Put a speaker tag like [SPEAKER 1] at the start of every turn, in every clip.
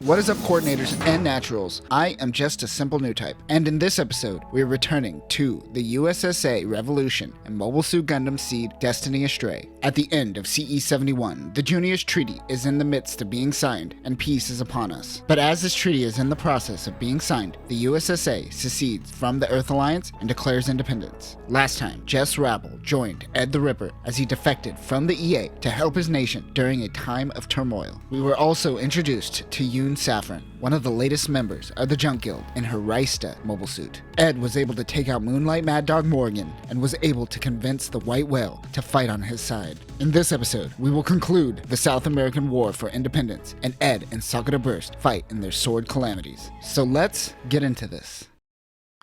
[SPEAKER 1] What is up, coordinators and naturals? I am just a simple new type, and in this episode, we are returning to the USSA Revolution and Mobile Suit Gundam Seed Destiny Astray. At the end of CE 71, the Junius Treaty is in the midst of being signed, and peace is upon us. But as this treaty is in the process of being signed, the USSA secedes from the Earth Alliance and declares independence. Last time, Jess Rabble joined Ed the Ripper as he defected from the EA to help his nation during a time of turmoil. We were also introduced to Yoon Saffron, one of the latest members of the Junk Guild, in her Rista mobile suit. Ed was able to take out Moonlight Mad Dog Morgan and was able to convince the White Whale to fight on his side. In this episode, we will conclude the South American War for Independence, and Ed and Sakura Burst fight in their Sword Calamities. So let's get into this.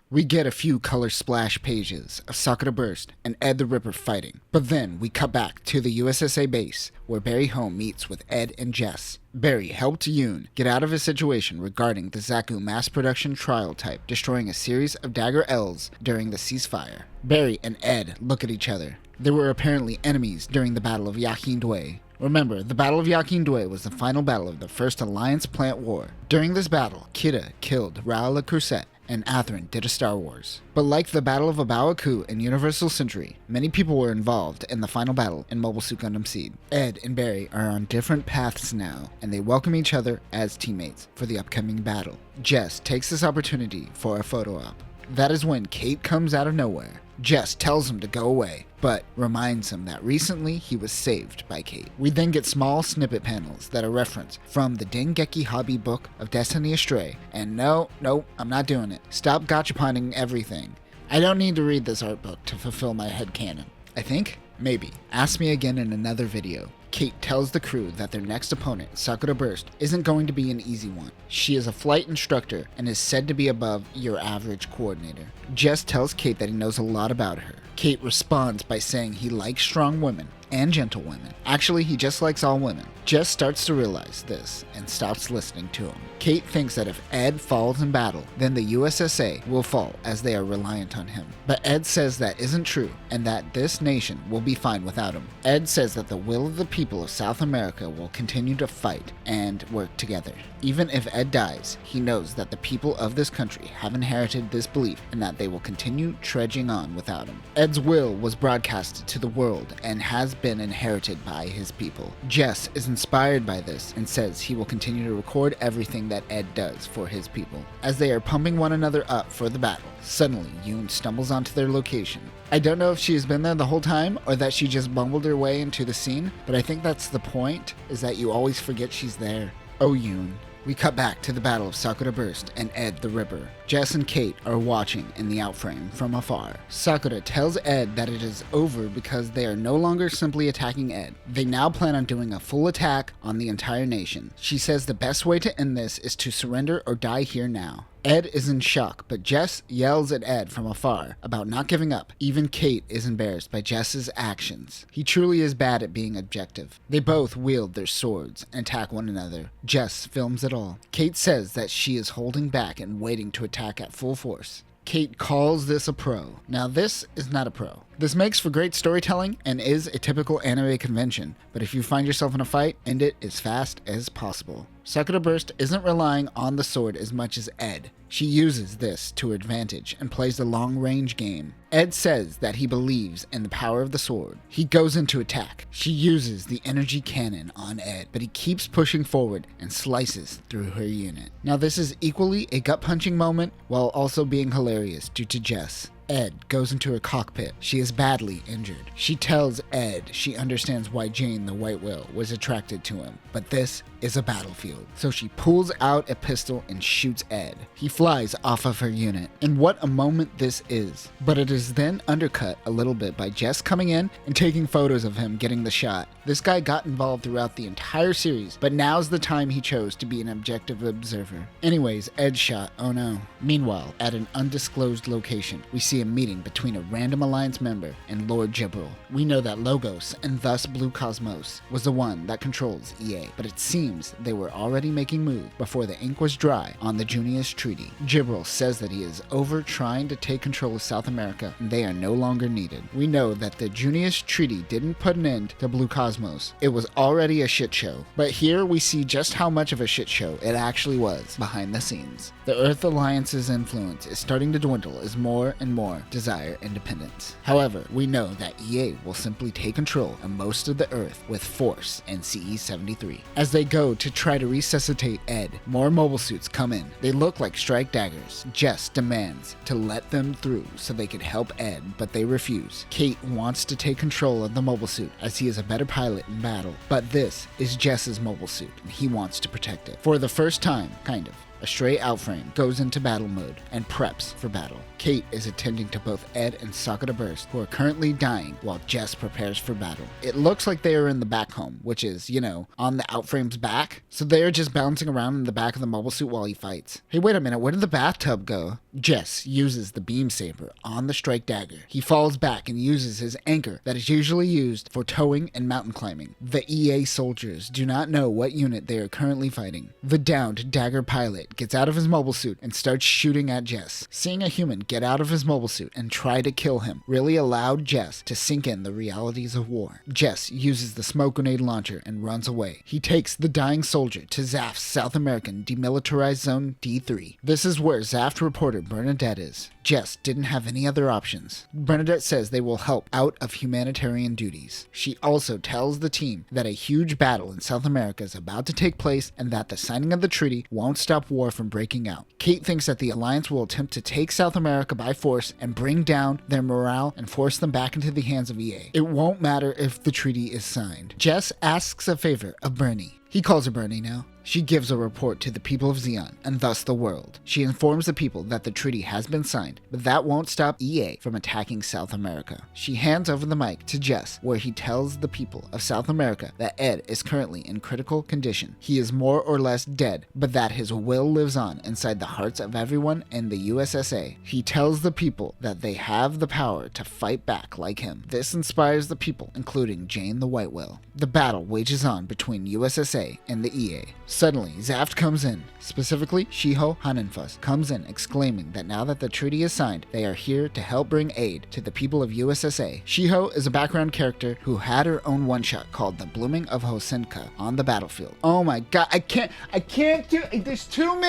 [SPEAKER 1] We get a few color splash pages of Sakura Burst and Ed the Ripper fighting, but then we cut back to the USSA base where Barry Home meets with Ed and Jess. Barry helped Yoon get out of his situation regarding the Zaku mass production trial type, destroying a series of Dagger L's during the ceasefire. Barry and Ed look at each other. They were apparently enemies during the Battle of Yakin-Due. Remember, the Battle of Yakin-Due was the final battle of the First Alliance Plant War. During this battle, Kida killed Raoul Le Creuset, and Atherin did a Star Wars. But like the Battle of Abawaku in Universal Century, many people were involved in the final battle in Mobile Suit Gundam Seed. Ed and Barry are on different paths now, and they welcome each other as teammates for the upcoming battle. Jess takes this opportunity for a photo op. That is when Kate comes out of nowhere. Jess tells him to go away, but reminds him that recently he was saved by Kate. We then get small snippet panels that are referenced from the Dengeki Hobby book of Destiny Astray, and no, I'm not doing it. Stop gachaponing everything. I don't need to read this art book to fulfill my headcanon. I think? Maybe. Ask me again in another video. Kate tells the crew that their next opponent, Sakura Burst, isn't going to be an easy one. She is a flight instructor and is said to be above your average coordinator. Jess tells Kate that he knows a lot about her. Kate responds by saying he likes strong women and gentle women. Actually, he just likes all women. Jess starts to realize this and stops listening to him. Kate thinks that if Ed falls in battle, then the USSA will fall as they are reliant on him. But Ed says that isn't true and that this nation will be fine without him. Ed says that the will of the people of South America will continue to fight and work together. Even if Ed dies, he knows that the people of this country have inherited this belief and that they will continue trudging on without him. Ed's will was broadcasted to the world and has been inherited by his people. Jess is inspired by this and says he will continue to record everything that Ed does for his people. As they are pumping one another up for the battle, suddenly Yoon stumbles onto their location. I don't know if she has been there the whole time or that she just bumbled her way into the scene, but I think that's the point, is that you always forget she's there. Oh, Yoon. We cut back to the Battle of Sakura Burst and Ed the Ripper. Jess and Kate are watching in the outframe from afar. Sakura tells Ed that it is over because they are no longer simply attacking Ed. They now plan on doing a full attack on the entire nation. She says the best way to end this is to surrender or die here now. Ed is in shock, but Jess yells at Ed from afar about not giving up. Even Kate is embarrassed by Jess's actions. He truly is bad at being objective. They both wield their swords and attack one another. Jess films it all. Kate says that she is holding back and waiting to attack at full force. Kate calls this a pro. Now this is not a pro. This makes for great storytelling and is a typical anime convention, but if you find yourself in a fight, end it as fast as possible. Sakura Burst isn't relying on the sword as much as Ed. She uses this to her advantage and plays the long-range game. Ed says that he believes in the power of the sword. He goes into attack. She uses the energy cannon on Ed, but he keeps pushing forward and slices through her unit. Now this is equally a gut-punching moment while also being hilarious due to Jess. Ed goes into her cockpit. She is badly injured. She tells Ed she understands why Jane the White Whale was attracted to him, but this is a battlefield. So she pulls out a pistol and shoots Ed. He flies off of her unit. And what a moment this is. But it is then undercut a little bit by Jess coming in and taking photos of him getting the shot. This guy got involved throughout the entire series, but now's the time he chose to be an objective observer. Anyways, Ed shot, oh no. Meanwhile, at an undisclosed location, we see a meeting between a random Alliance member and Lord Jibril. We know that Logos, and thus Blue Cosmos, was the one that controls EA, but it seems they were already making moves before the ink was dry on the Junius Treaty. Jibril says that he is over trying to take control of South America and they are no longer needed. We know that the Junius Treaty didn't put an end to Blue Cosmos. It was already a shit show. But here we see just how much of a shit show it actually was behind the scenes. The Earth Alliance's influence is starting to dwindle as more and more desire independence. However, we know that EA will simply take control of most of the Earth with force in CE73. As they go to try to resuscitate Ed, more mobile suits come in. They look like strike daggers. Jess demands to let them through so they could help Ed, but they refuse. Kate wants to take control of the mobile suit as he is a better pilot in battle, but this is Jess's mobile suit and he wants to protect it. For the first time, kind of, a stray outframe goes into battle mode and preps for battle. Kate is attending to both Ed and Sakura Burst, who are currently dying while Jess prepares for battle. It looks like they are in the back home, which is, on the outframe's back. So they are just bouncing around in the back of the mobile suit while he fights. Hey, wait a minute, where did the bathtub go? Jess uses the beam saber on the strike dagger. He falls back and uses his anchor that is usually used for towing and mountain climbing. The EA soldiers do not know what unit they are currently fighting. The downed dagger pilot gets out of his mobile suit and starts shooting at Jess. Seeing a human get out of his mobile suit and try to kill him really allowed Jess to sink in the realities of war. Jess uses the smoke grenade launcher and runs away. He takes the dying soldier to Zaft's South American Demilitarized Zone D3. This is where Zaft reporter Bernadette is. Jess didn't have any other options. Bernadette says they will help out of humanitarian duties. She also tells the team that a huge battle in South America is about to take place and that the signing of the treaty won't stop war from breaking out. Kate thinks that the Alliance will attempt to take South America by force and bring down their morale and force them back into the hands of EA. It won't matter if the treaty is signed. Jess asks a favor of Bernie. He calls her Bernie now. She gives a report to the people of Zeon, and thus the world. She informs the people that the treaty has been signed, but that won't stop EA from attacking South America. She hands over the mic to Jess, where he tells the people of South America that Ed is currently in critical condition. He is more or less dead, but that his will lives on inside the hearts of everyone in the USSA. He tells the people that they have the power to fight back like him. This inspires the people, including Jane the White Whale. The battle wages on between USSA and the EA. Suddenly, Zaft comes in. Specifically, Shiho Hanenfuss comes in exclaiming that now that the treaty is signed, they are here to help bring aid to the people of USSA. Shiho is a background character who had her own one-shot called The Blooming of Hosenka on the battlefield. Oh my god, I can't do it. There's too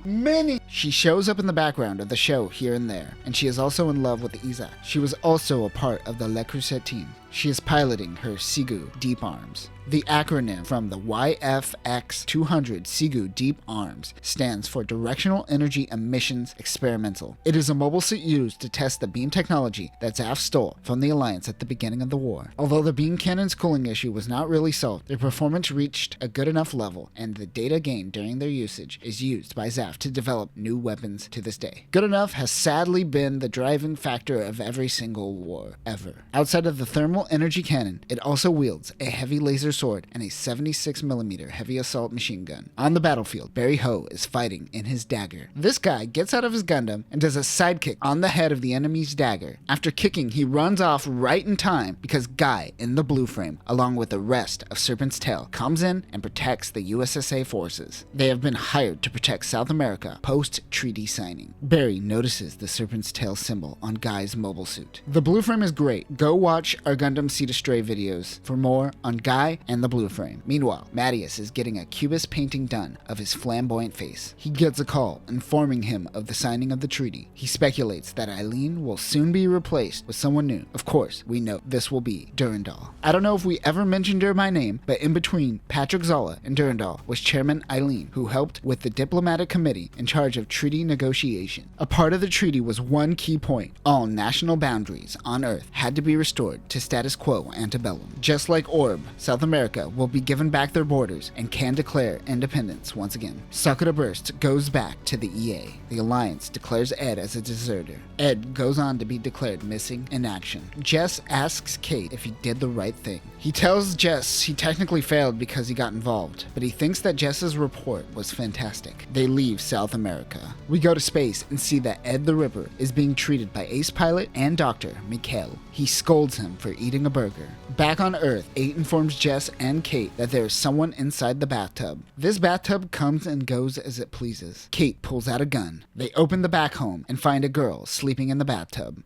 [SPEAKER 1] many. She shows up in the background of the show here and there, and she is also in love with Isa. She was also a part of the Le Creuset team. She is piloting her Sigu Deep Arms. The acronym from the YFX-200 Sigu Deep Arms stands for Directional Energy Emissions Experimental. It is a mobile suit used to test the beam technology that Zaft stole from the Alliance at the beginning of the war. Although the beam cannon's cooling issue was not really solved, their performance reached a good enough level, and the data gained during their usage is used by Zaft to develop new weapons to this day. Good enough has sadly been the driving factor of every single war ever. Outside of the thermal energy cannon, it also wields a heavy laser sword and a 76mm heavy assault machine gun. On the battlefield, Barry Ho is fighting in his dagger. This guy gets out of his Gundam and does a sidekick on the head of the enemy's dagger. After kicking, he runs off right in time because Guy in the blue frame, along with the rest of Serpent's Tail, comes in and protects the USSA forces. They have been hired to protect South America post-treaty signing. Barry notices the Serpent's Tail symbol on Guy's mobile suit. The blue frame is great. Go watch our Gundam Seed Astray videos for more on Guy and the blue frame. Meanwhile, Mattias is getting a cubist painting done of his flamboyant face. He gets a call informing him of the signing of the treaty. He speculates that Eileen will soon be replaced with someone new. Of course, we know this will be Durandal. I don't know if we ever mentioned her by name, but in between Patrick Zolla and Durandal was Chairman Eileen, who helped with the diplomatic committee in charge of treaty negotiation. A part of the treaty was one key point. All national boundaries on Earth had to be restored to status status quo antebellum. Just like Orb, South America will be given back their borders and can declare independence once again. Sakura Burst goes back to the EA. The Alliance declares Ed as a deserter. Ed goes on to be declared missing in action. Jess asks Kate if he did the right thing. He tells Jess he technically failed because he got involved, but he thinks that Jess's report was fantastic. They leave South America. We go to space and see that Ed the Ripper is being treated by Ace Pilot and Dr. Mikhail. He scolds him for eating a burger. Back on Earth, 8 informs Jess and Kate that there is someone inside the bathtub. This bathtub comes and goes as it pleases. Kate pulls out a gun. They open the back home and find a girl sleeping in the bathtub.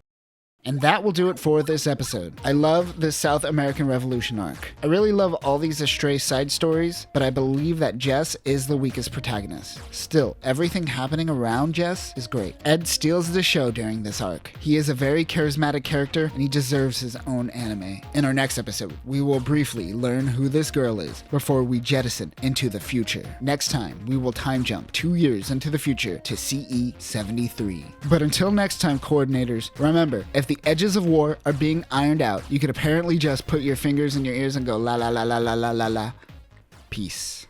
[SPEAKER 1] And that will do it for this episode. I love this South American Revolution arc. I really love all these Astray side stories, but I believe that Jess is the weakest protagonist. Still, everything happening around Jess is great. Ed steals the show during this arc. He is a very charismatic character, and he deserves his own anime. In our next episode, we will briefly learn who this girl is before we jettison into the future. Next time, we will time jump 2 years into the future to CE 73. But until next time, coordinators, remember, if the edges of war are being ironed out, you could apparently just put your fingers in your ears and go la la la la la la la la. Peace.